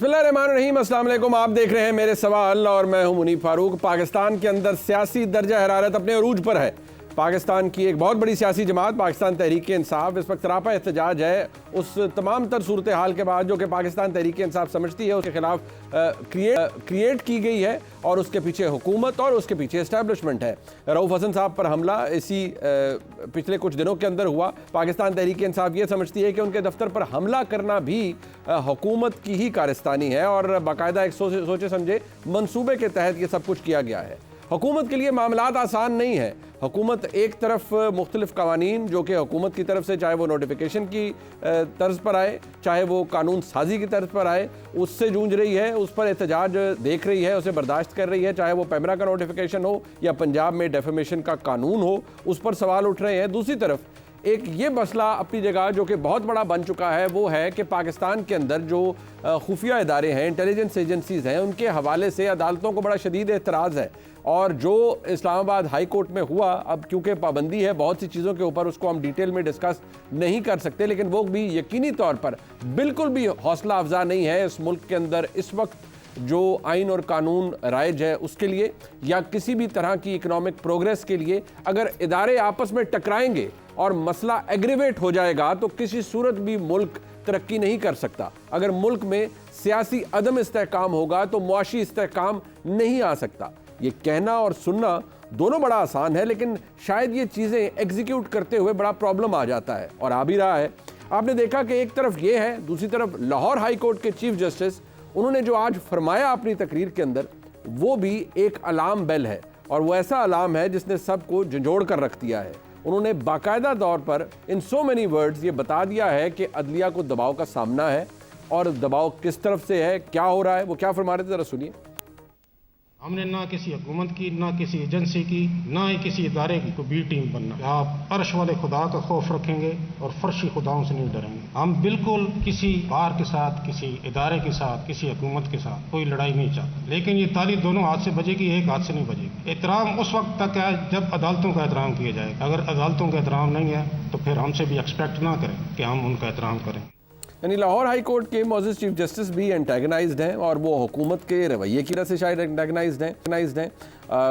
बिस्मिल्लाहिर्रहमानिर्रहीम, अस्सलाम वालेकुम। आप देख रहे हैं मेरे सवाल और मैं हूं मुनीफ फारूक। पाकिस्तान के अंदर सियासी दर्जा हरारत अपने अरूज पर है। पाकिस्तान की एक बहुत बड़ी सियासी जमात पाकिस्तान तहरीक इंसाफ इस वक्त सरापा एहतजाज है उस तमाम तर सूरत हाल के बाद जो कि पाकिस्तान तहरीक इंसाफ समझती है उसके खिलाफ क्रिएट की गई है और उसके पीछे हुकूमत और उसके पीछे इस्टेब्लिशमेंट है। रऊफ हसन साहब पर हमला इसी पिछले कुछ दिनों के अंदर हुआ। पाकिस्तान तहरीक इंसाफ ये समझती है कि उनके दफ्तर पर हमला करना भी हुकूमत की ही कारस्तानी है और बाकायदा एक सोचे समझे मंसूबे के तहत ये सब कुछ किया गया है। हुकूमत के लिए मामलात आसान नहीं है। हुकूमत एक तरफ मुख्तलिफ कवानीन जो कि हुकूमत की तरफ से चाहे वो नोटिफिकेशन की तर्ज पर आए चाहे वो कानून साजी की तर्ज पर आए उससे जूझ रही है, उस पर एहतजाज देख रही है, उसे बर्दाश्त कर रही है। चाहे वो पैमरा का नोटिफिकेशन हो या पंजाब में डेफेमेशन का कानून हो, उस पर सवाल उठ रहे हैं। दूसरी तरफ एक ये मसला अपनी जगह जो कि बहुत बड़ा बन चुका है वो है कि पाकिस्तान के अंदर जो खुफिया इदारे हैं, इंटेलिजेंस एजेंसीज़ हैं, उनके हवाले से अदालतों को बड़ा शदीद एतराज़ है। और जो इस्लामाबाद हाई कोर्ट में हुआ, अब क्योंकि पाबंदी है बहुत सी चीज़ों के ऊपर, उसको हम डिटेल में डिस्कस नहीं कर सकते, लेकिन वो भी यकीनी तौर पर बिल्कुल भी हौसला अफजा नहीं है इस मुल्क के अंदर इस वक्त जो आइन और कानून राइज है उसके लिए या किसी भी तरह की इकोनॉमिक प्रोग्रेस के लिए। अगर इदारे आपस में टकराएंगे और मसला एग्रीवेट हो जाएगा तो किसी सूरत भी मुल्क तरक्की नहीं कर सकता। अगर मुल्क में सियासी अदम इस्तेहकाम होगा तो मुआशी इस्तेहकाम नहीं आ सकता। ये कहना और सुनना दोनों बड़ा आसान है, लेकिन शायद ये चीज़ें एग्जीक्यूट करते हुए बड़ा प्रॉब्लम आ जाता है और आ भी रहा है। आपने देखा कि एक तरफ ये है, दूसरी तरफ लाहौर हाई कोर्ट के चीफ जस्टिस, उन्होंने जो आज फरमाया अपनी तकरीर के अंदर वो भी एक अलार्म बेल है और वो ऐसा अलार्म है जिसने सबको झंझोड़ कर रख दिया है। उन्होंने बाकायदा तौर पर इन सो मेनी वर्ड्स ये बता दिया है कि अदलिया को दबाव का सामना है और दबाव किस तरफ से है, क्या हो रहा है। वो क्या फरमा रहे थे, ज़रा सुनिए। हमने ना किसी हुकूमत की, ना किसी एजेंसी की, ना ही किसी इदारे की को बी टीम बनना। आप अर्श वाले खुदा का खौफ रखेंगे और फर्शी खुदाओं से नहीं डरेंगे। हम बिल्कुल किसी बार के साथ, किसी इदारे के साथ, किसी हुकूमत के साथ कोई लड़ाई नहीं चाहते, लेकिन ये ताली दोनों हाथ से बजेगी, एक हाथ से नहीं बजेगी। एहतराम उस वक्त तक है जब अदालतों का एहतराम किया जाएगा। अगर अदालतों का एहतराम नहीं है तो फिर हमसे भी एक्सपेक्ट ना करें कि हम उनका एहतराम करें। यानी लाहौर हाई कोर्ट के मौजूद चीफ जस्टिस भी एंटेगनाइज्ड हैं और वो हुकूमत के रवैये की वजह से शायद एंटेगनाइज्ड हैं।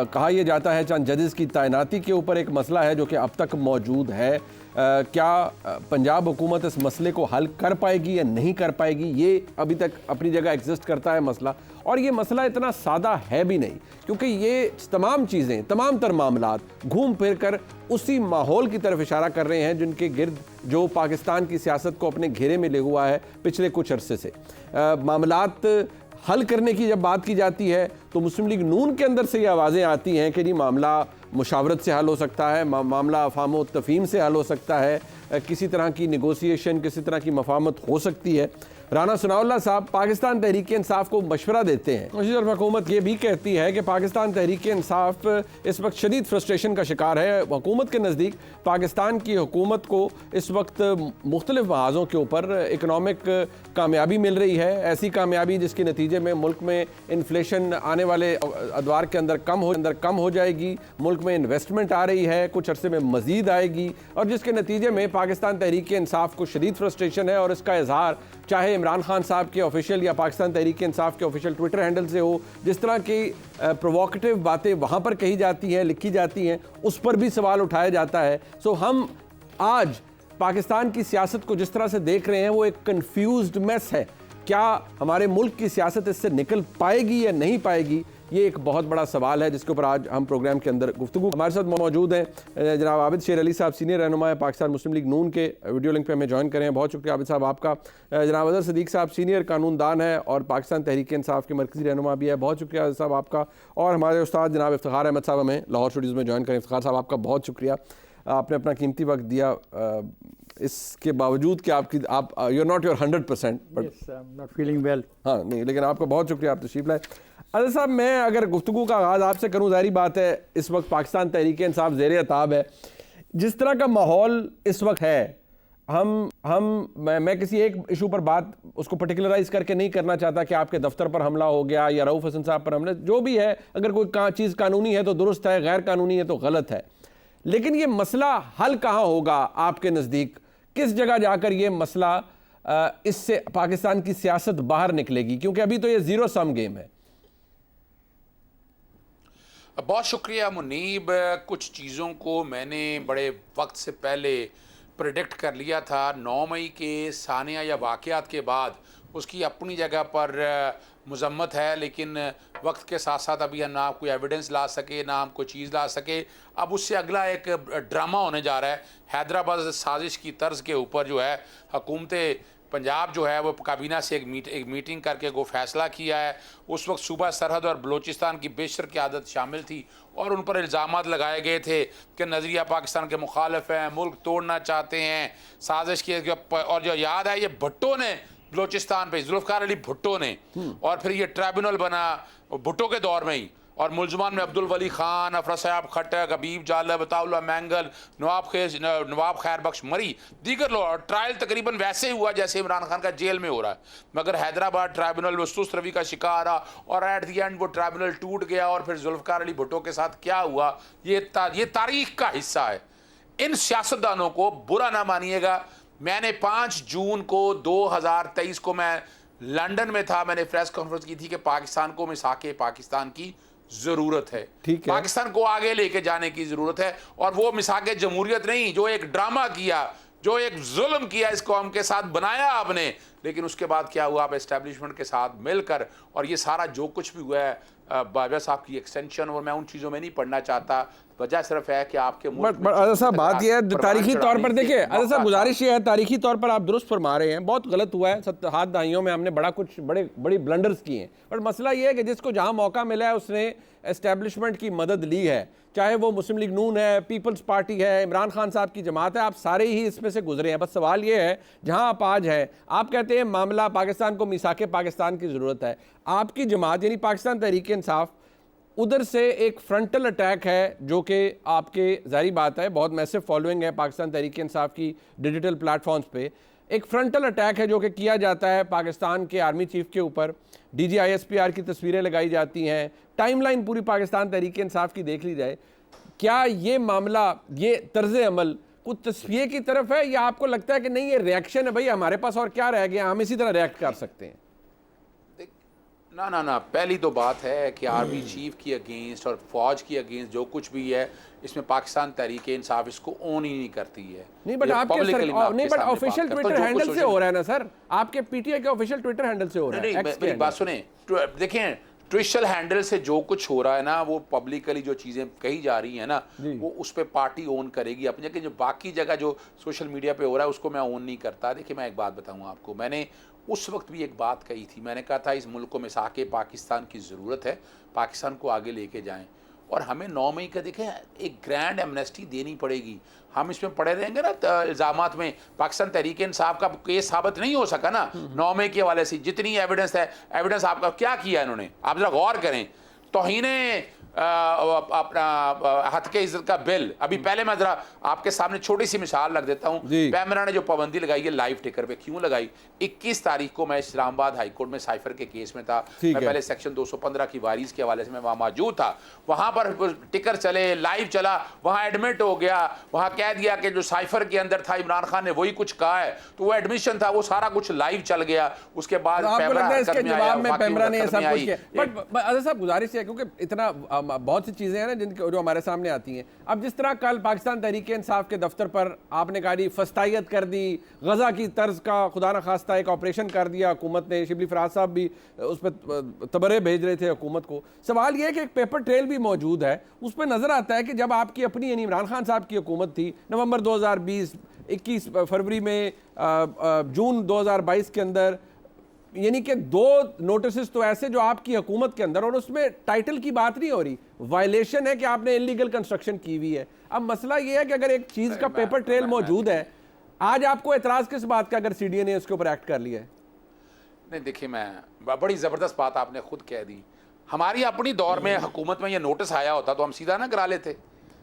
कहा यह जाता है चंद जजेस की तैनाती के ऊपर एक मसला है जो कि अब तक मौजूद है। क्या पंजाब हुकूमत इस मसले को हल कर पाएगी या नहीं कर पाएगी, ये अभी तक अपनी जगह एग्जिस्ट करता है मसला। और ये मसला इतना सादा है भी नहीं, क्योंकि ये तमाम चीज़ें, तमाम तर मामलात घूम फिर कर उसी माहौल की तरफ इशारा कर रहे हैं जिनके गिर्द जो पाकिस्तान की सियासत को अपने घेरे में ले हुआ है पिछले कुछ अरसे से। मामलात हल करने की जब बात की जाती है तो मुस्लिम लीग नून के अंदर से ये आवाज़ें आती हैं कि जी मामला मुशावरत से हल हो सकता है, मामला अफ़ाम व तफ़हीम से हल हो सकता है, किसी तरह की नेगोशिएशन, किसी तरह की मफाहमत हो सकती है। राना सनाउल्लाह साहब पाकिस्तान तहरीक इंसाफ को मशवरा देते हैं। उसी तरफ हुकूमत ये भी कहती है कि पाकिस्तान तहरीक इंसाफ इस वक्त शदीद फ्रस्ट्रेशन का शिकार है। हुकूमत के नज़दीक पाकिस्तान की हुकूमत को इस वक्त मुख्तलिफ महाज़ों के ऊपर इकनॉमिक कामयाबी मिल रही है, ऐसी कामयाबी जिसके नतीजे में मुल्क में इन्फ्लेशन आने वाले अदवार के अंदर कम हो जाएगी, मुल्क में इन्वेस्टमेंट आ रही है, कुछ अरसे में मज़ीद आएगी, और जिसके नतीजे में पाकिस्तान तहरीक इंसाफ को शदीद फ्रस्ट्रेशन है। और इसका इजहार चाहे इमरान खान साहब के ऑफिशियल या पाकिस्तान तहरीक इंसाफ के ऑफिशियल ट्विटर हैंडल से हो, जिस तरह की प्रोवोकेटिव बातें वहाँ पर कही जाती हैं, लिखी जाती हैं, उस पर भी सवाल उठाया जाता है। सो हम आज पाकिस्तान की सियासत को जिस तरह से देख रहे हैं वो एक कन्फ्यूज्ड मेस है। क्या हमारे मुल्क की सियासत इससे निकल पाएगी या नहीं पाएगी, ये एक बहुत बड़ा सवाल है जिसके ऊपर आज हम प्रोग्राम के अंदर गुफ्तगू। हमारे साथ मौजूद हैं जनाब आबिद शेर अली साहब, सीनियर रहनुमा है पाकिस्तान मुस्लिम लीग नून के। वीडियो लिंक पे हमें ज्वाइन करें, बहुत शुक्रिया आबिद साहब आपका। जनाब अजहर सदीक साहब सीनियर कानूनदान है और पाकिस्तान तहरीक इंसाफ के मरकज़ी रहनुमा भी है, बहुत शुक्रिया अजहर साहब आपका। और हमारे उस्ताद जनाब इफ्तिखार अहमद साहब हमें लाहौर स्टूडियोज़ में ज्वाइन करें। इफ्तिखार साहब आपका बहुत शुक्रिया, आपने अपना कीमती वक्त दिया, इसके बावजूद कि आप you are not your 100% but not feeling well, हाँ नहीं, लेकिन आपका बहुत शुक्रिया, आप तशरीफ लाए। अजहर साहब, मैं अगर गुफ्तगू का आगाज़ आपसे करूँ, ज़ाहिर बात है इस वक्त पाकिस्तान तहरीक इंसाफ ज़ेर अताब है। जिस तरह का माहौल इस वक्त है, मैं किसी एक इशू पर बात उसको पर्टिकुलराइज करके नहीं करना चाहता कि आपके दफ्तर पर हमला हो गया या रऊफ हसन साहब पर हमला, जो भी है, अगर कोई चीज़ कानूनी है तो दुरुस्त है, गैर कानूनी है तो गलत है। लेकिन ये मसला हल कहाँ होगा आपके नज़दीक? किस जगह जाकर ये मसला इससे पाकिस्तान की सियासत बाहर निकलेगी, क्योंकि अभी तो ये जीरो सम गेम है। बहुत शुक्रिया मुनीब। कुछ चीज़ों को मैंने बड़े वक्त से पहले प्रेडिक्ट कर लिया था। 9 मई के सानिया या वाक़यात के बाद उसकी अपनी जगह पर मजम्मत है, लेकिन वक्त के साथ साथ अभी हम ना कोई एविडेंस ला सके, ना हम कोई चीज़ ला सके। अब उससे अगला एक ड्रामा होने जा रहा है हैदराबाद साजिश की तर्ज के ऊपर। जो है हुकूमत पंजाब जो है वो काबीना से एक मीटिंग करके वो फैसला किया है। उस वक्त सूबा सरहद और बलूचिस्तान की बेशतर क़यादत शामिल थी और उन पर इल्ज़ामात लगाए गए थे कि नज़रिया पाकिस्तान के मुखालिफ हैं, मुल्क तोड़ना चाहते हैं, साजिश की। और जो याद है, ये भुट्टो ने बलूचिस्तान पे, जुल्फ़िकार अली भुट्टो ने, और फिर ये ट्राइब्यूनल बना भुट्टो के दौर में ही, और मुलजमान में अब्दुल वली खान, अफरसयाब खट्टक, हबीब जालब, अताउल्ला मैंगल, नवाब खैर बख्श मरी, दीगर लोग। और ट्रायल तकरीबन वैसे ही हुआ जैसे इमरान खान का जेल में हो रहा है, मगर हैदराबाद ट्राइब्यूनल वो सुस्त रवि का शिकार रहा और एट दी एंड वो ट्राइब्यूनल टूट गया। और फिर जुल्फ़िकार अली भुट्टो के साथ क्या हुआ, ये तारीख का हिस्सा है। इन सियासतदानों को बुरा ना मानिएगा। मैंने 5 जून को 2023 को मैं लंदन में था, मैंने प्रेस कॉन्फ्रेंस की थी कि पाकिस्तान को मिसाके पाकिस्तान की जरूरत है, पाकिस्तान को आगे लेके जाने की जरूरत है। और वो मिसाके जमहूरियत नहीं, जो एक ड्रामा किया, जो एक जुल्म किया इस कौम के साथ बनाया आपने, लेकिन उसके बाद क्या हुआ, आप एस्टेब्लिशमेंट के साथ मिलकर, और ये सारा जो कुछ भी हुआ है बाजवा साहब की एक्सटेंशन, और मैं उन चीज़ों में नहीं पढ़ना चाहता। वजह सिर्फ है कि आपके अजहर साहब बात यह है, तारीखी तौर पर देखिए अजहर साहब, गुजारिश ये है, तारीखी तौर पर आप दुरुस्त फरमा रहे हैं, बहुत गलत हुआ है। 7 दहाइयों में हमने बड़ी ब्लंडर्स किए हैं, बट मसला ये है कि जिसको जहां मौका मिला है उसने एस्टेब्लिशमेंट की मदद ली है, चाहे वो मुस्लिम लीग नून है, पीपल्स पार्टी है, इमरान खान साहब की जमात है, आप सारे ही इसमें से गुजरे हैं। बस सवाल ये है, जहां आप आज हैं, आप कहते हैं मामला पाकिस्तान को मिसाके पाकिस्तान की ज़रूरत है। आपकी जमात यानी पाकिस्तान तहरीक इंसाफ, उधर से एक फ्रंटल अटैक है, जो कि आपके ज़ाहिर बात है बहुत मैसिव फॉलोइंग है पाकिस्तान तहरीक इंसाफ की डिजिटल प्लेटफॉर्म्स पे। एक फ्रंटल अटैक है जो कि किया जाता है पाकिस्तान के आर्मी चीफ के ऊपर, DGISPR की तस्वीरें लगाई जाती हैं, टाइमलाइन पूरी पाकिस्तान तहरीक इंसाफ की देख ली जाए। क्या ये मामला, ये तर्ज अमल कुछ तस्वीर की तरफ है, या आपको लगता है कि नहीं ये रिएक्शन है, भाई हमारे पास और क्या रह गया, हम इसी तरह रिएक्ट कर सकते हैं? ना, पहली तो बात है कि आर्मी चीफ की अगेंस्ट और फौज की अगेंस्ट जो कुछ भी है, इसमें पाकिस्तान तहरीक इंसाफ इसको ओन ही नहीं करती है। नहीं, बट आपके ऑफिशियल ट्विटर हैंडल से हो रहा है ना सर, आपके PTI के ऑफिशियल ट्विटर हैंडल से हो रहा है। मेरी बात सुने, देखें ट्विटर हैंडल से जो कुछ हो रहा है ना, वो पब्लिकली जो चीज़ें कही जा रही हैं ना, वो उस पर पार्टी ओन करेगी अपनी जगह। जो बाकी जगह जो सोशल मीडिया पे हो रहा है उसको मैं ओन नहीं करता। देखिए मैं एक बात बताऊँ आपको, मैंने उस वक्त भी एक बात कही थी, मैंने कहा था इस मुल्क को मिसाके पाकिस्तान की ज़रूरत है, पाकिस्तान को आगे लेके जाएं, और हमें 9 मई का देखें एक ग्रैंड एमनेस्टी देनी पड़ेगी। हम इसमें पड़े रहेंगे ना इल्ज़ामात में, पाकिस्तान तहरीक इंसाफ का केस साबित नहीं हो सका ना 9 मई के हवाले से। जितनी एविडेंस है, एविडेंस आपका क्या किया इन्होंने, आप जरा गौर करें। तौहीने अपना हद के इज्जत का बिल, अभी पहले मैं जरा आपके सामने छोटी सी मिसाल रख देता हूँ। पैमरा ने जो पाबंदी लगाई है लाइव टिकर पे, क्यों लगाई? 21 तारीख को मैं इस्लामाबाद हाई कोर्ट में साइफर के केस में था, मैं पहले सेक्शन 215 की वारिस के हवाले से मैं वहाँ मौजूद था। वहाँ पर टिकर चले, लाइव चला, वहाँ एडमिट हो गया, वहाँ कह दिया कि जो साइफर के अंदर था इमरान खान ने वही कुछ कहा है, तो वो एडमिशन था, वो सारा कुछ लाइव चल गया। उसके बाद गुजारिश है, क्योंकि इतना बहुत सी चीज़ें हैं ना जिनके जो हमारे सामने आती हैं। अब जिस तरह कल पाकिस्तान तहरीक इंसाफ के दफ्तर पर आपने कहा फस्तायत कर दी, गजा की तर्ज का खुदा न खास्ता एक ऑपरेशन कर दिया हुकूमत ने, शिबली फराज साहब भी उस पर तबरे भेज रहे थे हुकूमत को। सवाल यह है कि एक पेपर ट्रेल भी मौजूद है, उस पर नज़र आता है कि जब आपकी अपनी यानी इमरान खान साहब की हुकूमत थी, नवंबर 2020, 21 फरवरी में, जून 2022 के अंदर, यानी कि 2 नोटिस तो ऐसे जो आपकी हुकूमत के अंदर, और उसमें टाइटल की बात नहीं हो रही, वायलेशन है कि आपने इलीगल कंस्ट्रक्शन की हुई है। अब मसला ये है कि अगर एक चीज़ का पेपर ट्रेल मौजूद है, आज आपको एतराज़ किस बात का अगर CDA ने इसके ऊपर एक्ट कर लिया है? नहीं देखिए, मैं बड़ी ज़बरदस्त बात आपने खुद कह दी। हमारी अपनी दौर में हुकूमत में ये नोटिस आया होता तो हम सीधा ना करा लेते,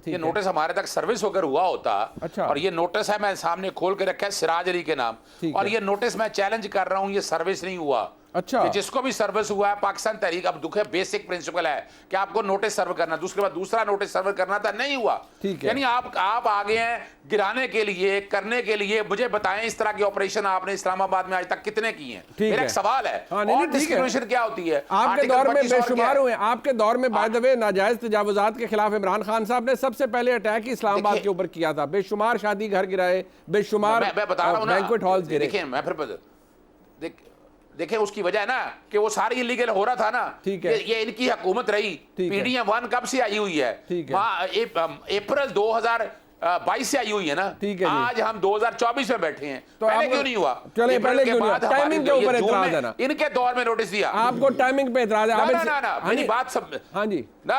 ये नोटिस हमारे तक सर्विस होकर हुआ होता। अच्छा। और ये नोटिस है, मैं सामने खोल के रखा है सिराज अली के नाम, और ये नोटिस मैं चैलेंज कर रहा हूँ, ये सर्विस नहीं हुआ। अच्छा। कि जिसको भी सर्विस हुआ है पाकिस्तान तहरीक, अब दुख है बेसिक प्रिंसिपल है कि आपको नोटिस सर्व करना, दूसरे बाद दूसरा नोटिस सर्व करना था, नहीं हुआ। ठीक है। यानी आप आ गए हैं गिराने के लिए, करने के लिए। मुझे बताएं इस तरह के ऑपरेशन आपने इस्लामाबाद में आज तक कितने किए हैं? मेरा एक सवाल है। हाँ, नहीं, और ठीक है। डिस्क्रिमिनेशन क्या होती है? आपके आर्टिकल दौर में 25 और क्या बेशुमार है? हुए। आपके दौर में बाय द वे नाजायज तजावुजात के खिलाफ इमरान खान साहब ने सबसे पहले अटैक ही इस्लामाबाद देखिए- के ऊपर किया था। बेशुमार शादी घर गिराए, बेशुमार मैं बता रहा हूं ना, बैंक्वेट हॉल्स गिरे। देखिए मैं फिर देखें उसकी वजह है ना कि वो सारी इलीगल हो रहा था ना। ठीक है। ये इनकी हुकूमत रही। ठीक है। पीडीएम 1 कब से आई हुई है? ठीक है। अप्रैल 2022 से आई हुई है ना। ठीक है जी। आज हम 2024 में बैठे हैं, तो पहले आपको- क्यों नहीं हुआ? चलिए, अप्रैल पहले के क्यों नहीं हुआ? बाद हमारी टाइमिंग के जो ये ऊपर जून एतराज में है ना। इनके दौर में नोटिस दिया। आपको टाइमिंग पे एतराज है। ना आबिद ना से- ना ना हाँ मेरी जी। बात सब हाँ जी। ना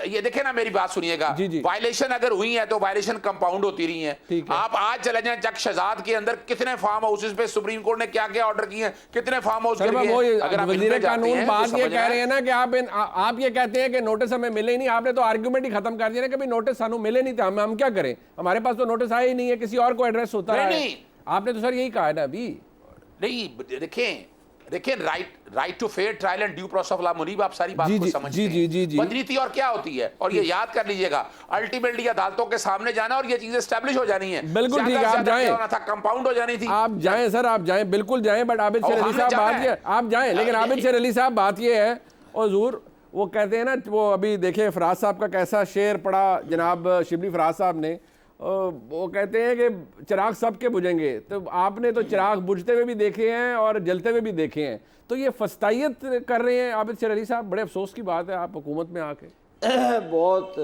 ये देखे ना, मेरी बात सुनिएगा। जी, जी। वायलेशन अगर हुई है तो वायलेशन कंपाउंड होती रही है। ठीक है। आप आज चले जाएं चक शहजाद के अंदर कितने फार्म हाउसेस पे सुप्रीम कोर्ट ने क्या क्या ऑर्डर किए हैं, कितने फार्म हाउस गिर गए हैं। अगर आप इन पे वजीर जाते कानून हैं तो बात ये समझ कह में रहे हैं ना कि आप ये कहते हैं कि नोटिस हमें मिले ही नहीं। आपने तो आर्ग्यूमेंट ही खत्म कर दिया ना कि भाई नोटिस सानू मिले नहीं थे, हम क्या करें, हमारे पास तो नोटिस आया ही नहीं है, किसी और को एड्रेस होता है। नहीं। आपने तो सर यही कहा है ना अभी। नहीं देखें right to fair trial and due process of law. Munib आप सारी बात जी, को जी, समझते जी, हैं। जी, जी, जी। बदनीति और क्या होती है, और ये याद कर लीजिएगा, अल्टीमेटली अदालतों के सामने जाना और ये चीजें एस्टैब्लिश हो जानी है। बिल्कुल ठीक है, ज्यादा आप से ज्यादा जाएं। क्या होना था, कंपाउंड हो जानी थी। आप जाएं सर, आप जाएं, बिल्कुल जाएं, बट आबिद शेर अली हमने साहब जाना बात है। ये, आप जाएं, लेकिन आबिद शेर अली साहब बात ये है, और हुजूर वो कहते हैं ना, वो अभी देखे फराज साहब का कैसा शेर पढ़ा जनाब शिबली फराज साहब ने। वो कहते हैं कि चिराग सबके बुझेंगे, तो आपने तो चिराग बुझते हुए भी देखे हैं और जलते हुए भी देखे हैं। तो ये फस्तायत कर रहे हैं आबिद शेर अली साहब, बड़े अफसोस की बात है आप हुकूमत में आके। बहुत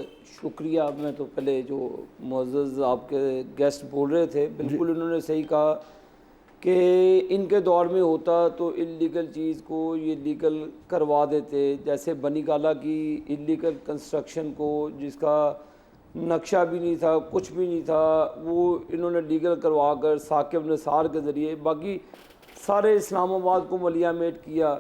शुक्रिया। मैं तो पहले जो मुअज़्ज़ज़ आपके गेस्ट बोल रहे थे, बिल्कुल उन्होंने सही कहा कि इनके दौर में होता तो इल्लीगल चीज़ को ये लीगल करवा देते। जैसे बनी गाला की इल्लीगल कंस्ट्रक्शन को, जिसका नक्शा भी नहीं था, कुछ भी नहीं था, वो इन्होंने लीगल करवा कर साकिब निसार के ज़रिए बाकी सारे इस्लामाबाद को मलियामेट किया।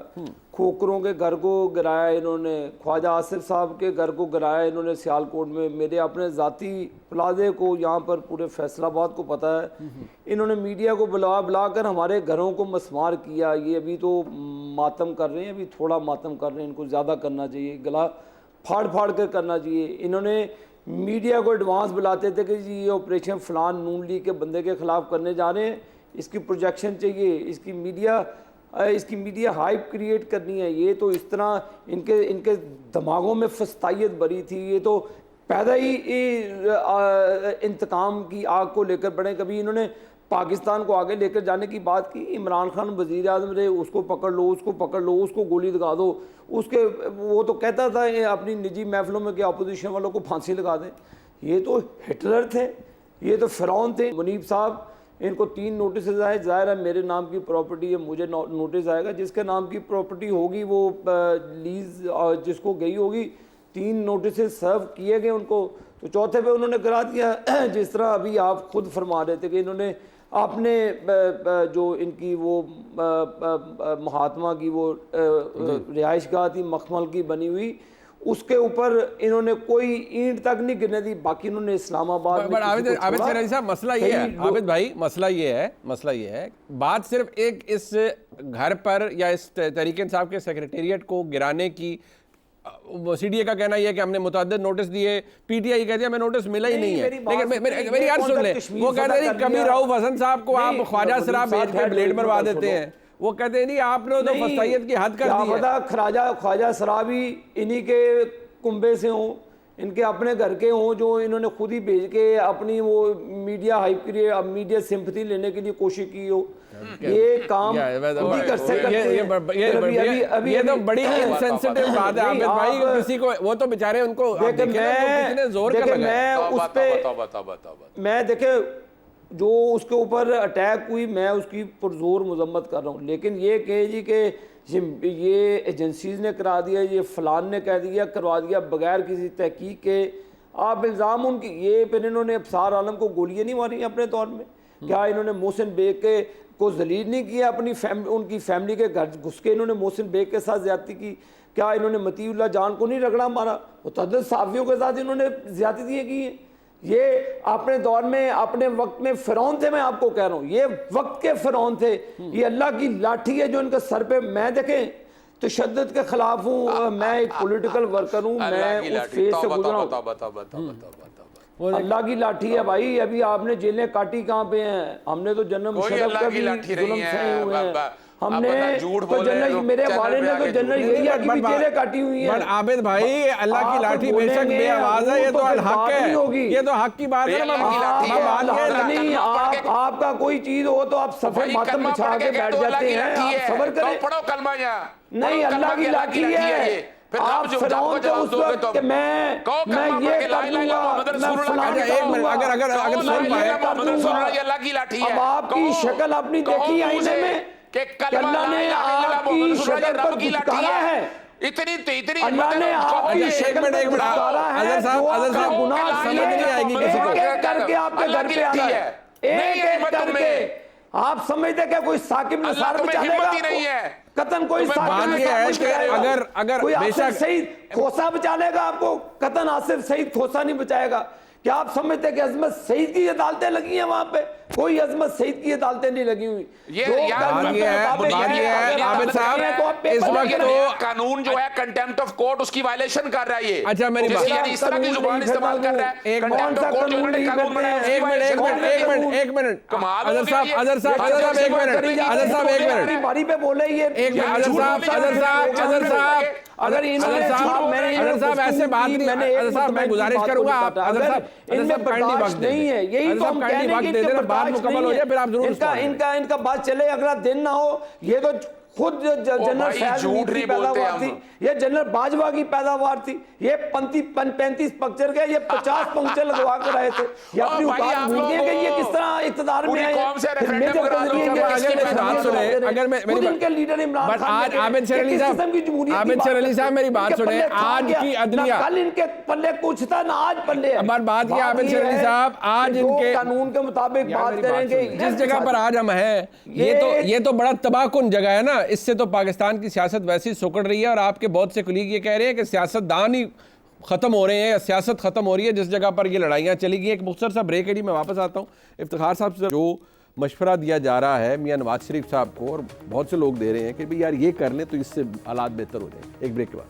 खोखरों के घर को गिराया इन्होंने, ख्वाजा आसिफ साहब के घर को गिराया इन्होंने सियालकोट में। मेरे अपने ज़ाती प्लाजे को यहाँ पर पूरे फैसलाबाद को पता है। इन्होंने मीडिया को बुला कर हमारे घरों को मस्मार किया। ये अभी तो मातम कर रहे हैं, अभी थोड़ा मातम कर रहे हैं, इनको ज़्यादा करना चाहिए, गला फाड़ फाड़ कर करना चाहिए। इन्होंने मीडिया को एडवांस बुलाते थे कि जी ये ऑपरेशन फ़लान नून लीग के बंदे के ख़िलाफ़ करने जा रहे हैं, इसकी प्रोजेक्शन चाहिए, इसकी मीडिया हाइप क्रिएट करनी है। ये तो इस तरह इनके दिमागों में फस्तायत भरी थी। ये तो पैदा ही इंतकाम की आग को लेकर बढ़े। कभी इन्होंने पाकिस्तान को आगे लेकर जाने की बात की, इमरान खान वज़ीर आज़म रहे, उसको पकड़ लो, उसको पकड़ लो, उसको गोली लगा दो, उसके वो तो कहता था अपनी निजी महफिलों में कि अपोजिशन वालों को फांसी लगा दें। ये तो हिटलर थे, ये तो फ़िरौन थे। मुनीब साहब, इनको 3 नोटिस आए। ज़ाहिर है मेरे नाम की प्रॉपर्टी है, मुझे नोटिस आएगा, जिसके नाम की प्रॉपर्टी होगी वो लीज जिसको गई होगी। 3 नोटिस सर्व किए गए उनको, तो चौथे पे उन्होंने करा दिया। जिस तरह अभी आप खुद फरमा रहे थे कि इन्होंने आपने जो इनकी वो महात्मा की वो रिहाइश गाह थी मखमल की बनी हुई, उसके ऊपर इन्होंने कोई ईंट तक नहीं गिरने दी। बाकी इन्होंने इस्लामाबाद में आबिद शेर अली साहब, मसला ये है आबिद भाई, मसला ये है बात सिर्फ एक इस घर पर या इस तहरीक इंसाफ के सेक्रेटेरिएट को गिराने की। सीडीए का कहना यह है कि हमने मुतअद्दिद नोटिस दिए, पीटीआई कहती है हमें नोटिस मिला ही नहीं है। लेकिन मेरी यार सुन ले, वो कहते हैं कभी रऊफ हसन साहब को आप ख्वाजा शराब भेज के ब्लेड मरवा देते हैं। वो कहते हैं नहीं आपने तो फस्तायत की हद कर दी है। ख्वाजा शराबी इन्हीं के कुंबे से हों, इनके अपने घर के हों, जो इन्होंने खुद ही भेज के अपनी वो मीडिया हाइप के लिए, मीडिया सिंपैथी लेने के लिए कोशिश की हो। ये काम खुद ही कर सकते हैं। ये तो बड़ी इनसेंसिटिव बात है आबिद भाई, किसी को वो तो बेचारे उनको कितने जोर का लगा है। मैं उस पे मैं देखे जो उसके ऊपर अटैक हुई, मैं उसकी पुरजोर मजम्मत कर रहा हूँ। लेकिन ये कहे जी कि ये एजेंसीज ने करा दिया, ये फलान ने कह दिया करवा दिया बगैर किसी तहकीक के, आप इल्ज़ाम उनकी। ये फिर इन्होंने अफसार आलम को गोलियाँ नहीं मारी अपने दौर में? क्या इन्होंने मोहसिन बेग के को जलील नहीं किया? अपनी उनकी फैमिली के घर घुस के इन्होंने मोहसिन बेग के साथ ज्यादती की? क्या इन्होंने मतीउल्लाह जान को नहीं रगड़ा मारा? मुतअद्दिद साफ़ियों के साथ इन्होंने ज्यादतियाँ की हैं। ये अपने दौर में, अपने वक्त में फिरौन थे, मैं आपको कह रहा हूँ, ये वक्त के फिरौन थे। ये अल्लाह की लाठी है जो इनके सर पे। मैं देखें तशद्दुद के खिलाफ हूँ, मैं एक पॉलिटिकल वर्कर हूँ, मैं उस फेज से गुजरा हूँ। अल्लाह की लाठी है भाई। अभी आपने जेलें काटी कहाँ पे हैं? हमने तो जनरल मुशर्रफ का भी जुल्म सहे हुए हैं। हमने तो जनरल, मेरे वाले ने तो जनरल यही की भी जेलें काटी हुई हैं। बट आबिद भाई, अल्लाह की लाठी बेशक बेआवाज है, ये तो हक है, ये तो हक की बात है। नहीं, आपका कोई चीज हो तो आप सफेद मातम बिछा के बैठ जाते हैं, आप सब्र करें। पढ़ो कलमा यहाँ। नहीं, अल्लाह की लाठी है। आप फिरौन थे उस वक्त कि मैं ये कर दूंगा, मैं फलाना करूंगा। अल्लाह की लाठी है। अब आपकी शक्ल अपनी देखी आईने में कि अल्लाह ने आपकी शक्ल पर दुत्कारा है। इतनी अल्लाह ने आपकी शक्ल पर दुत्कारा है। अज़र साहब, गुनाह समझ नहीं आएगी किसी को। एक करके आपके घर पे आना है, एक करके। आप समझते क्या कोई साकिब निसार बचालेगा? कतन कोई साकिब निसार अगर कोई बेशक आसिफ सईद खोसा बचा लेगा आपको? कतन आसिफ सईद खोसा नहीं बचाएगा। क्या आप समझते हैं कि अजमत सईद की अदालतें लगी हैं वहां पे? कोई अजमत सईद की अदालतें नहीं लगी हुई। आबिद साहब, इस वक्त तो कानून जो है कंटेम्प्ट ऑफ कोर्ट उसकी वायलेशन कर रहा है ये। अच्छा, मेरी बात, यानी इस तरह की जुबान इस्तेमाल कर रहा है। कंटेम्प्ट ऑफ कोर्ट जो उन्होंने कानून बनाया है, एक मिनट अजहर साहब, बारी पे बोले ये अगर ऐसे बात नहीं। अजहर साहब, मैं गुजारिश करूंगा, आप अजहर साहब इनमें बर्दाश्त नहीं है। यही तो हम कहने की इनके बर्दाश्त नहीं है। इनका बात चले, अगला दिन ना हो। ये तो खुद जनरल फैज की पैदावार थी, ये जनरल बाजवा की पैदावार थी। ये 35 पंक्चर गए, ये 50 पंक्चर लगवा कर आए थे। ये अपनी औकात भूल गए कि ये किस तरह इख्तियार में आए। अगर मैं इनके लीडर इमरान खान, आज आबिद शेर अली साहब मेरी बात सुने। आज की अदलिया, कल इनके पल्ले कुछ था ना आज पल्ले। बात की आबिद शेर अली साहब, आज इनके कानून के मुताबिक बात करेंगे। जिस जगह पर आज हम हैं, ये तो बड़ा तबाहकुन जगह है ना। इससे तो पाकिस्तान की सियासत वैसी सुकड़ रही है। और आपके बहुत से कुलीग ये कह रहे हैं कि सियासतदान ही ख़त्म हो रहे हैं या सियासत ख़त्म हो रही है जिस जगह पर ये लड़ाइयाँ चली गई। एक मुख्तसर सा ब्रेक है, मैं वापस आता हूँ। इफ्तिखार साहब से जो मशवरा दिया जा रहा है मियां नवाज शरीफ साहब को, और बहुत से लोग दे रहे हैं कि भाई यार ये कर लें तो इससे हालात बेहतर हो जाए। एक ब्रेक के बाद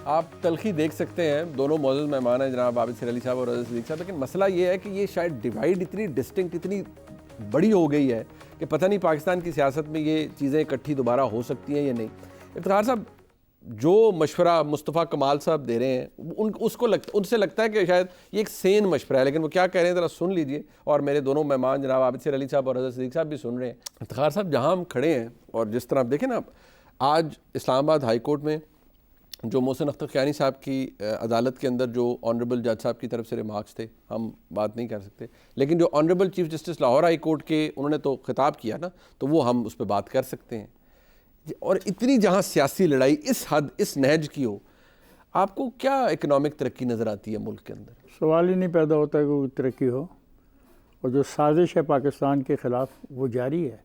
आप तलखी देख सकते हैं। दोनों मौजूद मेहमान हैं, जनाब आबिद शेर अली साहब और अज़हर सिद्दीक़ साहब। लेकिन मसला ये है कि ये शायद डिवाइड इतनी डिस्टिंक्ट, इतनी बड़ी हो गई है कि पता नहीं पाकिस्तान की सियासत में ये चीज़ें इकट्ठी दोबारा हो सकती हैं या नहीं। इफ्तिखार साहब, जो मशवरा मुस्तफ़ा कमाल साहब दे रहे हैं उनसे लगता है कि शायद ये एक सेन मशवरा है, लेकिन वो क्या कह रहे हैं ज़रा सुन लीजिए। और मेरे दोनों मेहमान जनाब आबिद शेर अली साहब और अज़हर सिद्दीक़ साहब भी सुन रहे हैं। इफ्तिखार साहब, जहाँ हम खड़े हैं और जिस तरह आप देखें ना, आज इस्लामाबाद हाई कोर्ट में जो मोहसिन अख्तर क़यानी साहब की अदालत के अंदर जो ऑनरेबल जज साहब की तरफ से रिमार्क्स थे, हम बात नहीं कर सकते, लेकिन जो honourable chief justice Lahore high court के उन्होंने तो खिताब किया ना, तो वो हम उस पर बात कर सकते हैं। और इतनी जहाँ सियासी लड़ाई इस हद, इस नहज की हो, आपको क्या इकनॉमिक तरक्की नज़र आती है मुल्क के अंदर? सवाल ही नहीं पैदा होता कि कोई तरक्की हो। और जो साजिश है पाकिस्तान के ख़िलाफ़ वो जारी है।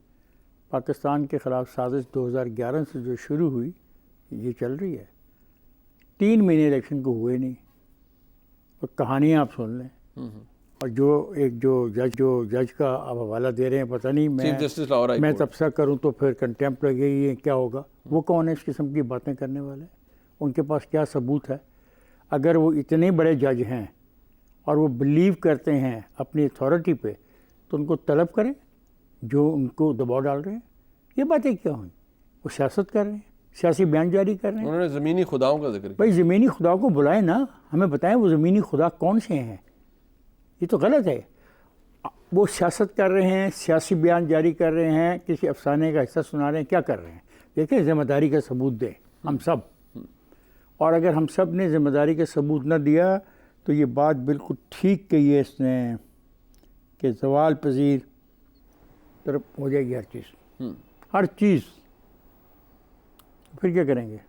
पाकिस्तान के ख़िलाफ़ साजिश 2011 से जो शुरू हुई ये चल रही है। 3 महीने इलेक्शन को हुए नहीं, और कहानियाँ आप सुन लें। और जो जज का आप हवाला दे रहे हैं, पता नहीं मैं तबसरा करूं तो फिर कंटेम्प्ट लगेगी, ये क्या होगा? वो कौन है इस किस्म की बातें करने वाले? उनके पास क्या सबूत है? अगर वो इतने बड़े जज हैं और वो बिलीव करते हैं अपनी अथॉरिटी पे, तो उनको तलब करें जो उनको दबाव डाल रहे हैं। ये बातें क्या हुई? वो सियासत कर रहे हैं, सियासी बयान जारी कर रहे हैं। उन्होंने ज़मीनी खुदाओं का जिक्र किया। भाई ज़मीनी खुदाओं को बुलाएं ना, हमें बताएं वो ज़मीनी खुदा कौन से हैं। ये तो गलत है। वो सियासत कर रहे हैं, सियासी बयान जारी कर रहे हैं, किसी अफसाने का हिस्सा सुना रहे हैं, क्या कर रहे हैं? देखिए, ज़िम्मेदारी का सबूत दें हम सब। और अगर हम सब ने ज़िम्मेदारी का सबूत न दिया तो ये बात बिल्कुल ठीक कही है इसने कि ज़वाल पजीर तरफ हो जाएगी हर चीज़। फिर क्या करेंगे?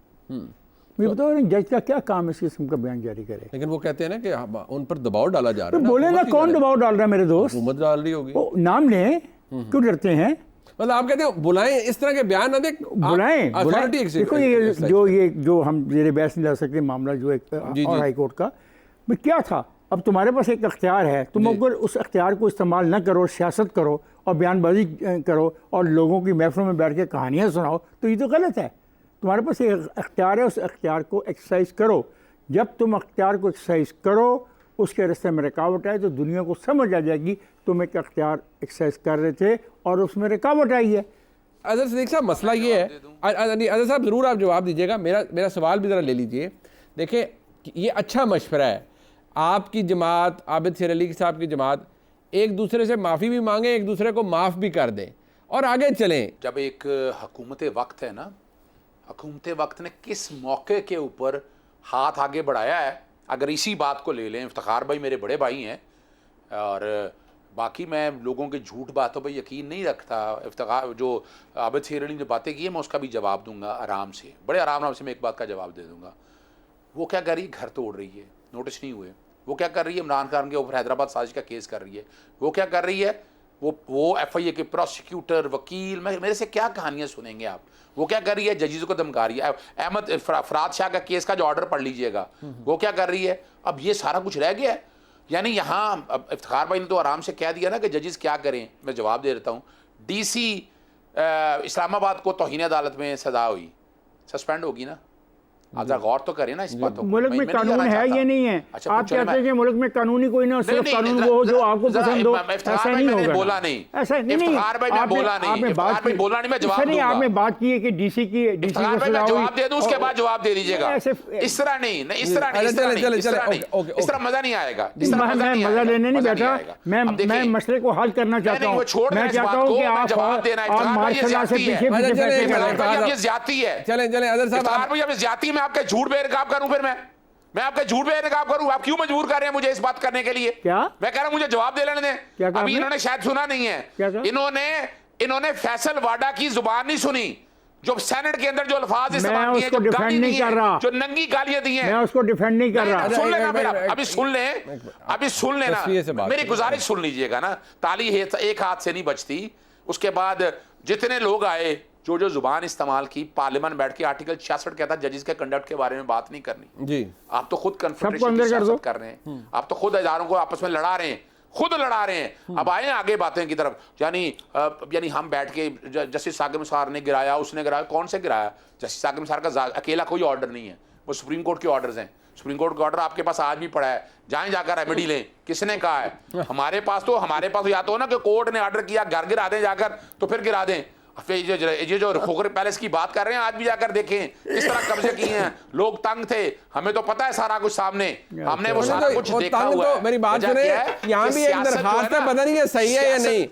मुझे बताओ ना, जज का क्या काम है इस किस्म का बयान जारी करे? लेकिन वो कहते हैं ना कि उन पर दबाव डाला जा रहा है। बोले ना, कौन दबाव डाल रहा है मेरे दोस्त? हुकूमत डाल रही होगी। नाम लें, क्यों डरते हैं? मतलब आप कहते हो बुलाएं, इस तरह के बयान ना दें, बुलाएं। अथॉरिटी देखो ये जो हम जेरे बहस नहीं ला सकते मामला जो एक और हाई कोर्ट का, भाई क्या था, अब तुम्हारे पास एक अख्तियार है, तुम अगर उस अख्तियार को इस्तेमाल न करो, सियासत करो और बयानबाजी करो और लोगों की महफिलों में बैठ के कहानियाँ सुनाओ, तो ये तो गलत है। तुम्हारे पास एक अख्तियार है, उस अख्तियार को एक्सरसाइज करो। जब तुम अख्तियार को एक्सरसाइज करो, उसके रास्ते में रुकावट आए तो दुनिया को समझ आ जाएगी तुम एक अख्तियार एक्सरसाइज कर रहे थे और उसमें रुकावट आई है। अजहर सिद्दीकी साहब, मसला ये है, अजहर साहब ज़रूर आप जवाब दीजिएगा, मेरा सवाल भी ज़रा ले लीजिए। देखिए, ये अच्छा मशवरा है, आपकी जमात, आबिद शेर अली साहब की जमात एक दूसरे से माफ़ी भी मांगे, एक दूसरे को माफ़ भी कर दें और आगे चलें। जब एक हुकूमत वक्त है ना, हुकूमत वक्त ने किस मौके के ऊपर हाथ आगे बढ़ाया है, अगर इसी बात को ले लें, इफ्तिखार भाई मेरे बड़े भाई हैं और बाकी मैं लोगों के झूठ बातों पर यकीन नहीं रखता। इफ्तिखार जो आबिद शेर अली ने बातें की है मैं उसका भी जवाब दूंगा आराम से, बड़े आराम से मैं एक बात का जवाब दे दूंगा। वो क्या कर रही है, घर तोड़ रही है, नोटिस नहीं हुए। वो क्या कर रही है, इमरान खान के ऊपर हैदराबाद साजिश का केस कर रही है। वो क्या कर रही है, वो FIA के प्रोसिक्यूटर, वकील, मेरे से क्या कहानियां सुनेंगे आप। वो क्या कर रही है, जजेस को धमका रही है। अहमद फराद शाह का केस का जो ऑर्डर पढ़ लीजिएगा, वो क्या कर रही है। अब ये सारा कुछ रह गया है, यानी यहाँ इफ्तिखार भाई ने तो आराम से कह दिया ना कि जजेस क्या करें। मैं जवाब दे देता हूँ। DC इस्लामाबाद को तौहीन अदालत में सजा हुई, सस्पेंड होगी ना। आप जरा गौर तो करें ना इस बात को। मुल्क में कानून है ये नहीं है। आप कहते हैं कि मुल्क में कानूनी कोई ना, सिर्फ कानून वो जो आपको पसंद हो, ऐसा नहीं होगा। बोला नहीं, ऐसा नहीं, आपने बात की है कि DC की जवाब दे दूं, उसके बाद जवाब दे दीजिएगा। इस तरह नहीं, इस तरह मजा नहीं आएगा। मैं मजा लेने नहीं बैठा, मैं मसले को हल करना चाहता हूँ। मैं चाहता हूँ कि आप मार्शल से पीछे ज्यादती है। चलें अजहर साहब, ज्यादती में आपके झूठ बेनकाब करूं, फिर मैं आपके झूठ बेनकाब करूं। आप क्यों मजबूर कर रहे हैं मुझे इस बात करने के लिए? क्या मैं कह रहा हूं मुझे जवाब दे लेने दें। अभी इन्होंने शायद सुना नहीं है, इन्होंने फैसल वाडा की जुबान नहीं सुनी, जो सेनेट के अंदर जो अल्फाज इस्तेमाल किए, जो गाली दी है, जो नंगी गालियां दी हैं, मैं उसको डिफेंड नहीं कर रहा। सुन लेना मेरा, अभी सुन लेना, मेरी गुजारिश सुन लीजिएगा ना। ताली एक हाथ से नहीं बचती। उसके बाद जितने लोग आए, जो जुबान इस्तेमाल की, पार्लियामेंट बैठ के आर्टिकल 66 कहता है जजेस के कंडक्ट के बारे में बात नहीं करनी जी। आप तो खुद कन्फ्रंटेशन कर रहे हैं, आप तो खुद इदारों को आपस में लड़ा रहे हैं, खुद लड़ा रहे हैं। अब आए आगे बातें की तरफ, यानी हम बैठ के जस्टिस साकिब निसार ने गिराया, उसने गिराया, कौन से गिराया? जस्टिस साकिब निसार का अकेला कोई ऑर्डर नहीं है, वो सुप्रीम कोर्ट के ऑर्डर्स हैं। सुप्रीम कोर्ट का ऑर्डर आपके पास आज भी पड़ा है, जाएं जाकर रेमेडी लें। किसने कहा है? हमारे पास तो या तो ना कि कोर्ट ने ऑर्डर किया घर गिरा दें जाकर, तो फिर गिरा दें। ये जो खोखरे पैलेस की बात कर रहे हैं, आज भी जाकर देखें इस तरह कब्जे किए हैं, लोग तंग थे, हमें तो पता है सारा कुछ सामने, हमने वो सारा कुछ देखा हुआ है। मेरी बात सुने, यहाँ भी एक दरखास्त है, पता नहीं है सही है या नहीं।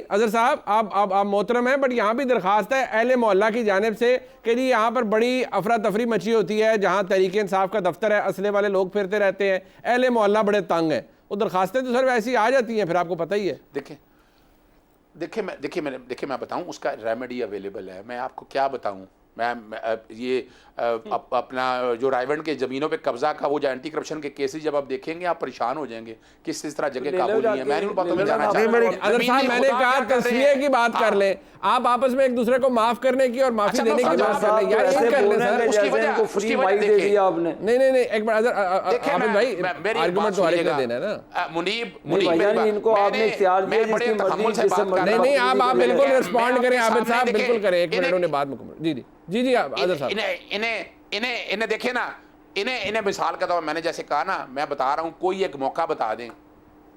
अजहर साहब, आप मोहतरम हैं, बट यहाँ भी दरखास्त है अहले मोहल्ला की जानिब से कि जी यहाँ पर बड़ी अफरा तफरी मची होती है, जहाँ तहरीक इंसाफ का दफ्तर है, असले वाले लोग फिरते रहते हैं, अहले मोहल्ला बड़े तंग है। वो दरखास्तें तो सर वैसी आ जाती हैं, फिर आपको पता ही है। देखिए मैं बताऊं, उसका रेमेडी अवेलेबल है। मैं आपको क्या बताऊं, अपना जो रायवंड के ज़मीनों पे कब्जा का वो जो एंटी करप्शन के केसेस जब आप देखेंगे आप परेशान हो जाएंगे किस तरह जगह काबू नहीं है। मैं नहीं बातों में जाना चाहता। मैंने कहा तस्वीर की बात कर ले, आप आपस में एक दूसरे को माफ करने की और माफी देने की बात कर ले, यार ये कर ले सर। उसकी वजह देखिए आपने नहीं एक बार आबिद भाई, आर्गुमेंट तो हर एक का देना है ना। मुनीब इनको आपने इख्तियार दिया जिसकी मर्जी से नहीं आप बिल्कुल रिस्पॉन्ड करें आबिद साहब, बिल्कुल करें। एक मिनट उन्हें बात मुकम्मल। जी आज़र साहब, इन्हें देखे ना, इन्हें मिसाल का तौर, मैंने जैसे कहा ना, मैं बता रहा हूं, कोई एक मौका बता दें।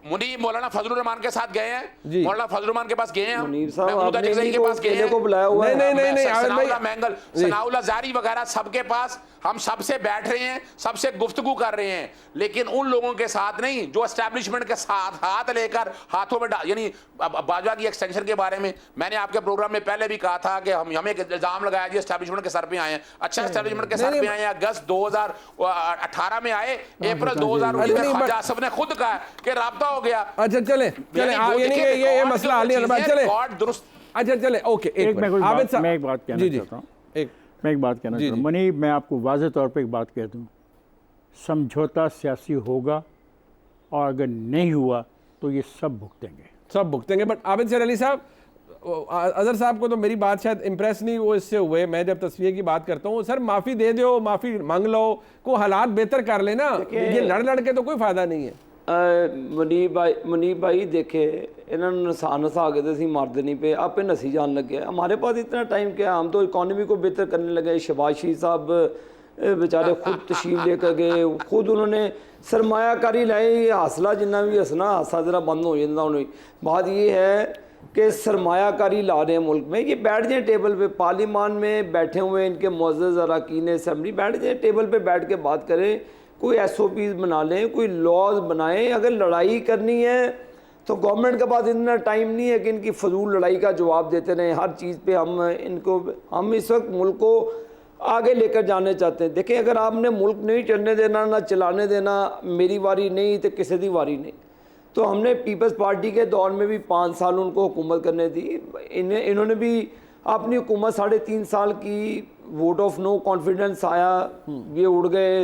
मुनीब मौलाना फजलुर रहमान के साथ गए हैं, मौलाना फजलुर रहमान के पास गए हैं, मुनीब साहब आपने के पास गए को बुलाया हुआ है। नहीं सनाउल्लाह मैंगल, सनाउल्लाह जारी वगैरह सबके पास हम सबसे बैठ रहे हैं, सबसे गुफ्तगू कर रहे हैं, लेकिन उन लोगों के साथ नहीं जो एस्टैब्लिशमेंट के साथ हाथ लेकर हाथों में यानी बाजवा की एक्सटेंशन के बारे में मैंने आपके प्रोग्राम में पहले भी कहा था कि हमें एक इल्जाम लगाया जी एस्टैब्लिशमेंट के सर पे आए हैं। अच्छा, एस्टैब्लिशमेंट के सर पे आए हैं, अगस्त 2018 में आए, अप्रैल 2019 में ख्वाजा आसिफ ने खुद कहा कि राब्ता हो गया। अच्छा चले ये मसला हल नहीं, चले अच्छा चले ओके। मैं एक बात कहना चाहता हूँ, मैं एक बात कहना चाहता हूँ मुनीब, मैं आपको वाज़ेह तौर पे एक बात कह दूँ, समझौता सियासी होगा और अगर नहीं हुआ तो ये सब भुगतेंगे। बट आबिद शेर अली साहब, अजहर साहब को तो मेरी बात शायद इम्प्रेस नहीं वो इससे हुए। मैं जब तस्वीर की बात करता हूँ, सर माफ़ी दे दो, माफ़ी मांग लो, को हालात बेहतर कर लेना, ये लड़ के तो कोई फायदा नहीं है। मुनीब भाई देखे इन्होंने नसा के तो असी मारते नहीं पे, आपे नसी जान लगे। हमारे पास इतना टाइम क्या, हम तो इकॉनमी को बेहतर करने लगे। शहबाज शरीफ साहब बेचारे खुद तशरीफ लेकर गए, खुद उन्होंने सरमायाकारी लाई, हौसला जिन्ना भी हंसना हासा जरा बंद हो जाता उन्हें। बात ये है कि सरमायाकारी ला रहे हैं मुल्क में, ये बैठ जाए टेबल पे, पार्लियामान में बैठे हुए इनके मुअज़्ज़ज़ अरकान असम्बली बैठ जाए टेबल पे, बैठ के बात करें, कोई SOPs बना लें, कोई लॉज बनाएं। अगर लड़ाई करनी है तो गवर्नमेंट के पास इतना टाइम नहीं है कि इनकी फजूल लड़ाई का जवाब देते रहें हर चीज़ पे। हम इस वक्त मुल्क को आगे लेकर जाने चाहते हैं। देखें, अगर आपने मुल्क नहीं चलने देना, ना चलाने देना, मेरी वारी नहीं तो किसी की वारी नहीं, तो हमने पीपल्स पार्टी के दौर में भी 5 साल उनको हुकूमत करने दी। इन्होंने भी अपनी हुकूमत 3.5 साल की, वोट ऑफ नो कॉन्फिडेंस आया, ये उड़ गए,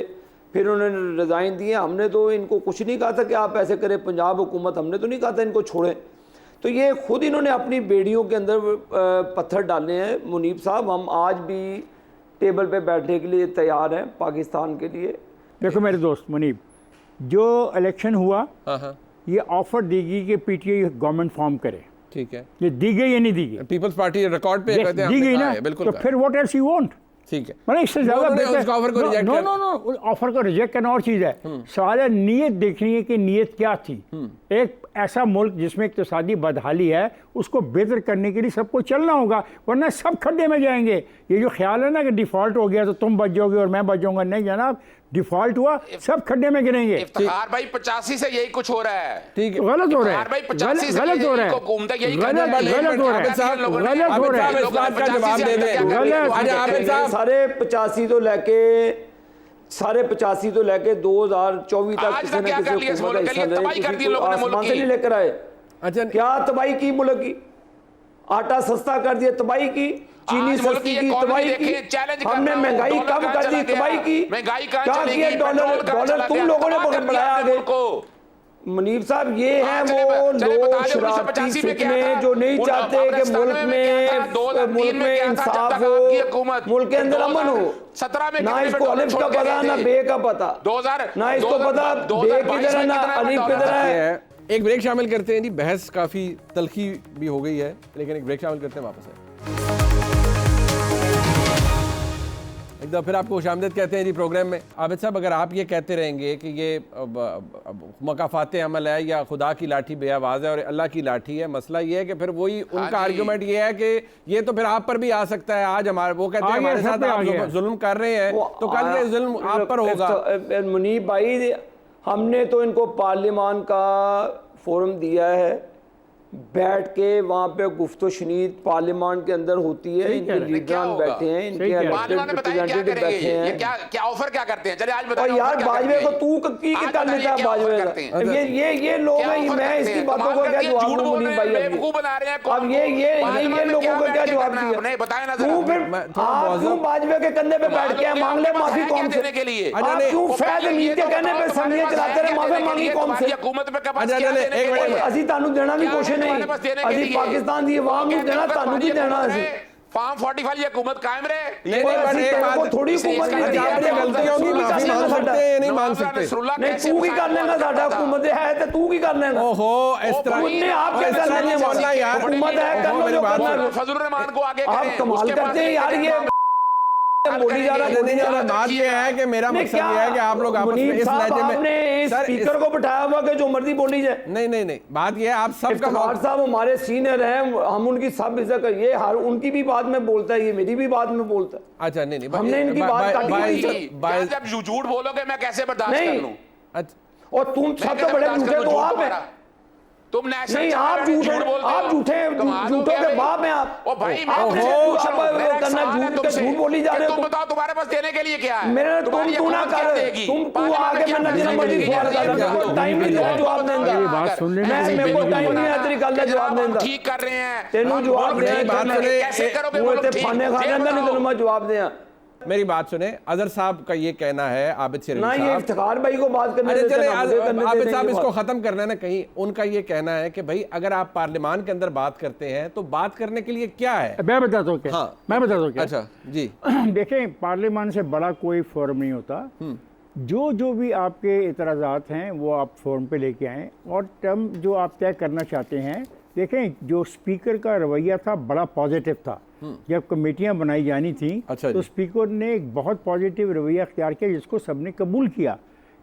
फिर उन्होंने रिज़ाइन दिए। हमने तो इनको कुछ नहीं कहा था कि आप ऐसे करें, पंजाब हुकूमत हमने तो नहीं कहा था इनको छोड़ें। तो ये खुद इन्होंने अपनी बेड़ियों के अंदर पत्थर डाले हैं। मुनीब साहब, हम आज भी टेबल पे बैठने के लिए तैयार हैं पाकिस्तान के लिए। देखो मेरे दोस्त मुनीब, जो इलेक्शन हुआ ये ऑफर दी गई कि PTI गवर्नमेंट फॉर्म करे, ठीक है, ये दी गई या नहीं दी गई? पीपल्स पार्टी रिकॉर्ड पे कहते हैं दी गई ना, बिल्कुल। तो फिर व्हाट एल्स यू वांट? ठीक है, मतलब इससे ज्यादा ऑफर को reject no no no, offer को रिजेक्ट करना और चीज़ है। सवाल है नीयत देखनी है कि नीयत क्या थी। एक ऐसा मुल्क जिसमें इक्तिसादी बदहाली है, उसको बेहतर करने के लिए सबको चलना होगा, वरना सब खड्डे में जाएंगे। ये जो ख्याल है ना कि डिफॉल्ट हो गया तो तुम बच जाओगे और मैं बच जाऊंगा, नहीं जनाब, डिफॉल्ट हुआ सब खड्डे में गिरेंगे। इफ्तिखार भाई 85 से यही कुछ हो रहा है। ठीक है, गलत हो रहा है, भाई 85 गलत हो रहा है, गलत हो रहा है। गलत हो रहा है। इस बात का जवाब दे दें। आबिद साहब, सारे 85 तो लेके 2024 तक किसी न किसी हुकूमत का हिस्सा रहे, आसमान से नहीं लेकर आए। अच्छा, क्या तबाही की मुल्क की? आटा सस्ता कर दिया, तबाही की। चीनी सस्ती की, तबाही की। हमने महंगाई कम कर दी, तबाही की। क्या किया? डॉलर तुम लोगों ने बढ़ाया आगे। मुनीब साहब, ये हैं वो लोग शरारती फितने जो नहीं चाहते कि मुल्क में इंसाफ हो, मुल्क के अंदर अमन हो। 17 में ना इसको अलिफ का पता, ना बे का पता, ना इसको पता बे किधर है, ना अलिफ किधर है। एक ब्रेक शामिल करते हैं जी। बहस काफ़ी तलखी भी हो गई है, लेकिन एक ब्रेक शामिल करते हैं, वापस है। एक दफ़ा फिर आपको खुशामदीद कहते हैं जी प्रोग्राम में। आबिद साहब, अगर आप ये कहते रहेंगे कि ये मकाफात अमल है या खुदा की लाठी बे आवाज़ है और अल्लाह की लाठी है, मसला ये है कि फिर वही उनका आर्गूमेंट ये है कि ये तो फिर आप पर भी आ सकता है। आज हमारे वो कहते हैं हमारे साथ आप जुल्म कर रहे हैं, तो कल ये जुल्म आप पर होगा। मुनीब भाई, हमने तो इनको पार्लियामान का फोरम दिया है, बैठ के वहाँ पे गुफ्तो शनीद पार्लियामान के अंदर होती है, इनके लीडरान बैठे हैं, इनके रिप्रेजेंटेटिव बैठे हैं। क्या ऑफर क्या करते हैं? चलिए आज बताइए। और यार बाजवे को तू की कर लेता है बाजवे। ये लोग हैं, मैं इसकी बातों को क्या जवाब दूं मुनीब भाई? अब ये लोगों को क्या जवाब दिया? तू फिर आप क्यों बाजवे के कंधे पे बैठ के मांग ले माफी कौन से? आप क्यों फैज मीर के कहने पे समझे चलाते रहे, माफी मांगी कौन से? ਅਸੀਂ ਤੁਹਾਨੂੰ ਦੇਣਾ ਵੀ ਕੁਛ नहीं, ਅਸੀਂ पाकिस्तान ਦੀ आवाम ਨੂੰ देना, ਤੁਹਾਨੂੰ भी देना ਅਸੀਂ। फार्म 45 ये हुकूमत कायम रहे। थोड़ी हुकूमत गलतियों की माफी मांग सकते हैं, नहीं मांग सकते। नहीं, तू की कर लेगा, साडा हुकूमत है तो तू की कर लेगा। ओहो, इस तरह उन्हें आप क्या कर लेंगे? हुकूमत है, कर लो जो करना। फजलुर रहमान को आगे आप कमाल करते हैं यार। ये बोली जा रहा बात ये है कि मेरा मकसद ये है कि आप लोग आपस में इस लहजे में स्पीकर को बिठाया हुआ कि जो मर्जी बोली जाए। नहीं, बात ये है आप सबका साहब हमारे सीनियर हैं, हम उनकी सब इज्जत कर, ये हर उनकी भी बात में बोलता है, ये मेरी भी बात में बोलता है। अच्छा, नहीं हमने इनकी बात काटी। जब झूठ बोलोगे मैं कैसे बर्दाश्त कर लूं? और तुम सब तो बड़े झूठे तो आप हैं। तुम नहीं, आप झूठे, आप झूठों के बाप हैं आप। ओ भाई, झूठ बोली जा रहे हो। तुम बताओ तुम्हारे पास देने के लिए क्या है? मेरे तू ना कर, तू आगे मैं जितना मर्जी सवाल कर, टाइम नहीं है जवाब देने का। बात सुन ले, मेरे को टाइम नहीं है तेरी गल का जवाब देने का। ठीक कर रहे हैं, तेनू जवाब दे, कैसे करोगे? वो ते फाने खाने अंदर नहीं तेनू मैं जवाब दें। मेरी बात सुने, अजहर साहब का ये कहना है, आबिद शेर ना अली ये साहब, इफ्तिखार भाई को बात करने अरे देते चले हैं, ना मुझे करने आबिद देते साहब हैं ये इसको बात। खत्म करना है ना कहीं। उनका ये कहना है कि भाई अगर आप पार्लियामान के अंदर बात करते हैं तो बात करने के लिए क्या है? मैं बताता हूँ क्या। हाँ। मैं बताता हूँ क्या। अच्छा जी। देखें, पार्लियामान से बड़ा कोई फोरम नहीं होता। जो भी आपके इतराज़ात हैं वो आप फोरम पे लेके आएँ और टर्म जो आप तय करना चाहते हैं। देखें, जो स्पीकर का रवैया था बड़ा पॉजिटिव था। जब कमेटियां बनाई जानी थी अच्छा तो स्पीकर ने एक बहुत पॉजिटिव रवैया अख्तियार किया जिसको सबने कबूल किया।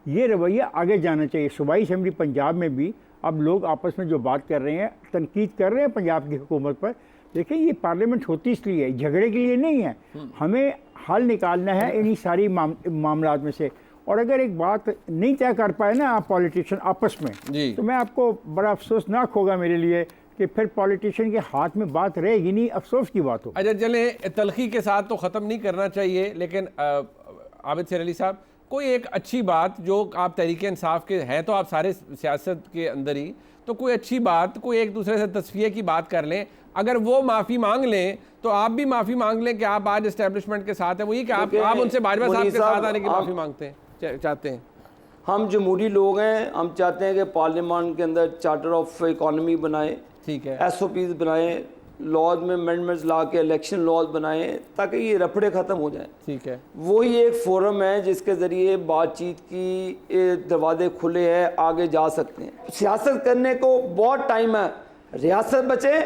ये रवैया आगे जाना चाहिए। सूबाई असम्बली पंजाब में भी अब लोग आपस में जो बात कर रहे हैं, तनकीद कर रहे हैं पंजाब की हुकूमत पर। देखें, ये पार्लियामेंट होती इसलिए है, झगड़े के लिए नहीं है। हमें हल निकालना है इन्हीं सारी मामलात में से। और अगर एक बात नहीं तय कर पाए ना आप पॉलिटिशियन आपस में, तो मैं आपको बड़ा अफसोसनाक होगा मेरे लिए कि फिर पॉलिटिशियन के हाथ में बात रहेगी नहीं, अफसोस की बात हो। अच्छा चले, तलखी के साथ तो ख़त्म नहीं करना चाहिए, लेकिन आबिद शेर अली साहब, कोई एक अच्छी बात जो आप तहरीक इंसाफ के हैं तो आप सारे सियासत के अंदर ही, तो कोई अच्छी बात, कोई एक दूसरे से तस्फिये की बात कर लें। अगर वो माफ़ी मांग लें तो आप भी माफ़ी मांग लें कि आप आज इस्टेब्लिशमेंट के साथ हैं। वही कि आप उनसे बाजवा साहब के साथ आने की माफ़ी मांगते हैं, चाहते हैं। हम जमहूरी लोग हैं, हम चाहते हैं कि पार्लियामान के अंदर चार्टर ऑफ इकॉनमी बनाएं, ठीक है, SOPs बनाएं, लॉज में अमेंडमेंट्स ला के इलेक्शन लॉज बनाएं ताकि ये रफड़े ख़त्म हो जाएं। ठीक है, वही एक फोरम है जिसके ज़रिए बातचीत की दरवाजे खुले हैं, आगे जा सकते हैं। सियासत करने को बहुत टाइम है, रियासत बचे,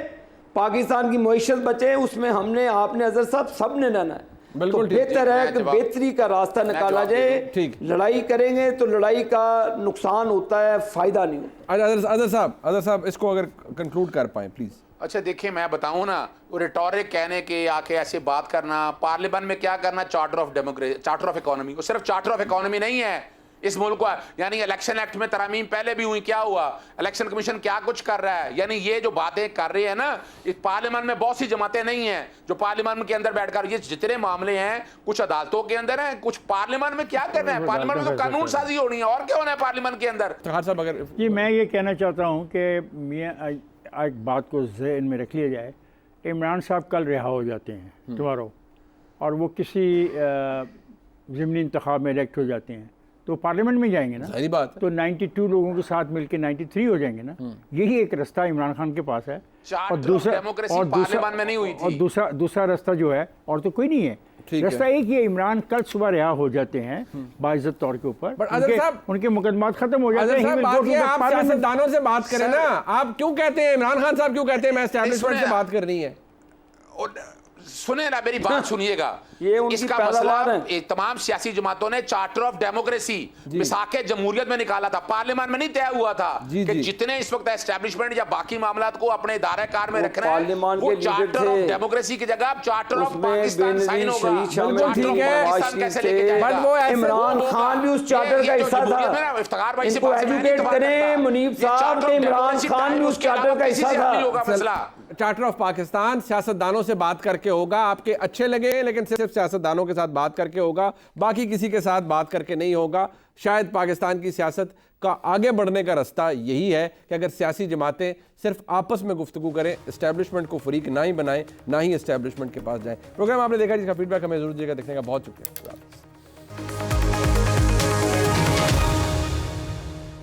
पाकिस्तान की मईशत बचे, उसमें हमने आपने अजहर साहब सब ने रहना है। बिल्कुल तो बेहतर है कि बेहतरी का रास्ता निकाला जाए। ठीक। लड़ाई करेंगे तो लड़ाई का नुकसान होता है, फ़ायदा नहीं होता। अजहर साहब इसको अगर कंक्लूड कर पाएँ प्लीज़। अच्छा देखिए, मैं बताऊं ना, वो रिटोरिक कहने के आके ऐसे बात करना, पार्लियामेंट में क्या करना, charter of democracy, charter of economy, वो सिर्फ चार्टर ऑफ इकोनॉमी नहीं है इस मुल्क को, यानी इलेक्शन एक्ट में तरमीम पहले भी हुई, क्या हुआ, इलेक्शन कमीशन क्या कुछ कर रहा है, यानी ये जो बातें कर रही है ना, इस पार्लियामेंट में बहुत सी जमातें नहीं हैं जो पार्लियामेंट के अंदर बैठकर, ये जितने मामले हैं कुछ अदालतों के अंदर हैं, कुछ पार्लियामेंट में क्या करना है, पार्लियामेंट में तो कानून साजी होनी है, और क्या होना है पार्लियामेंट के अंदर। साहब अगर जी, मैं ये कहना चाहता हूँ कि मियाँ आज बात को ज़हन में रख लिया जाए। इमरान साहब कल रिहा हो जाते हैं दोबारा, और वो किसी ज़िमनी इंतखाब में इलेक्ट हो जाते हैं तो पार्लियामेंट में जाएंगे ना, सही बात है। तो 92 लोगों के साथ मिलकर 93 हो जाएंगे ना। यही एक रास्ता इमरान खान के पास है। और दूसरा रास्ता जो है, और तो कोई नहीं है, रास्ता एक ही है, इमरान कल सुबह रिहा हो जाते हैं बाइज्जत तौर के ऊपर, उनके मुकदमात खत्म हो जाते हैं। आप सियासतदानों से बात करें ना, आप क्यों कहते हैं, इमरान खान साहब क्यों कहते हैं मैं एस्टैब्लिशमेंट से बात करनी है? सुने ना, मेरी बात सुनिएगा। ये इसका मसला तमाम सियासी जमातों ने चार्टर ऑफ डेमोक्रेसी मिसाके जमहूरियत में निकाला था, पार्लियामेंट में नहीं तय हुआ था कि जितने इस वक्त एस्टैब्लिशमेंट या बाकी मामलात को अपने इदारे कार में रखना है, वो चार्टर ऑफ डेमोक्रेसी की जगह चार्टर ऑफ पाकिस्तान साइन होगा। ठीक है, बट वो इमरान खान भी उस चार्टर का हिस्सा था। इनको एजुकेट करें मुनीब साहब कि इमरान खान भी उस चार्टर का हिस्सा था। चार्टर ऑफ पाकिस्तान सियासतदानों से बात करके होगा, आपके अच्छे लगे लेकिन सिर्फ सियासतदानों के साथ बात करके होगा, बाकी किसी के साथ बात करके नहीं होगा। शायद पाकिस्तान की सियासत का आगे बढ़ने का रास्ता यही है कि अगर सियासी जमातें सिर्फ आपस में गुफ्तगू करें, इस्टेब्लिशमेंट को फरीक ना ही बनाएं, ना ही इस्टेब्लिशमेंट के पास जाएं। प्रोग्राम आपने देखा, जिसका फीडबैक हमें जरूर दीजिएगा। देखने का बहुत शुक्रिया।